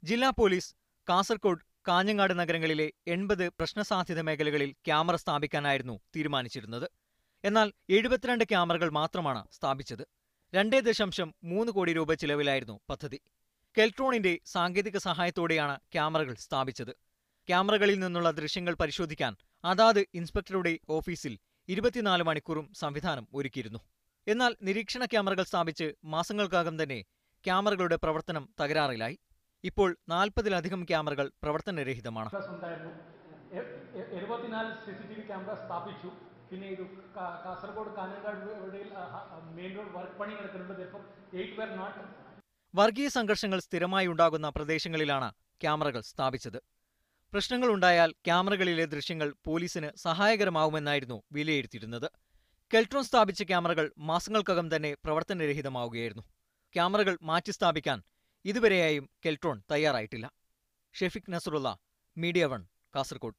ജില്ലാ പോലീസ് കാസർകോട്, കാഞ്ഞങ്ങാട് നഗരങ്ങളിലെ 80 പ്രശ്നസാധ്യത മേഖലകളിൽ ക്യാമറ സ്ഥാപിക്കാനായിരുന്നു തീരുമാനിച്ചിരുന്നത്. എന്നാൽ 72 ക്യാമറകൾ മാത്രമാണ് സ്ഥാപിച്ചത്. 2.3 കോടി രൂപ ചിലവിലായിരുന്നു പദ്ധതി. കെൽട്രോണിന്റെ സാങ്കേതിക സഹായത്തോടെയാണ് ക്യാമറകൾ സ്ഥാപിച്ചത്. ക്യാമറകളിൽ നിന്നുള്ള ദൃശ്യങ്ങൾ പരിശോധിക്കാൻ അതാത് ഇൻസ്പെക്ടറുടെ ഓഫീസിൽ 24 മണിക്കൂറും സംവിധാനം ഒരുക്കിയിരുന്നു. എന്നാൽ നിരീക്ഷണ ക്യാമറകൾ സ്ഥാപിച്ച് മാസങ്ങൾക്കകം തന്നെ ക്യാമറകളുടെ പ്രവർത്തനം തകരാറിലായി. ഇപ്പോൾ 40-ലധികം ക്യാമറകൾ പ്രവർത്തനരഹിതമാണ്. 74 CCTV ക്യാമറ സ്ഥാപിച്ചു. പിന്നെ ഇത് Kasaragod Kanhangad main road work പണി നടക്കുന്നുണ്ട്. 8 were not. വർഗീയ സംഘർഷങ്ങൾ സ്ഥിരമായി ഉണ്ടാകുന്ന പ്രദേശങ്ങളിലാണ് ക്യാമറകൾ സ്ഥാപിച്ചത്. പ്രശ്നങ്ങളുണ്ടായാൽ ക്യാമറകളിലെ ദൃശ്യങ്ങൾ പോലീസിന് സഹായകരമാവുമെന്നായിരുന്നു വിലയിരുത്തിയിരുന്നത്. കെൽട്രോൺ സ്ഥാപിച്ച ക്യാമറകൾ മാസങ്ങൾക്കകം തന്നെ പ്രവർത്തനരഹിതമാവുകയായിരുന്നു. ക്യാമറകൾ മാറ്റിസ്ഥാപിക്കാൻ ഇതുവരെയായും കെൽട്രോൺ തയ്യാറായിട്ടില്ല. ഷെഫീഖ് നസറുള്ള, മീഡിയ 1, കാസർകോട്.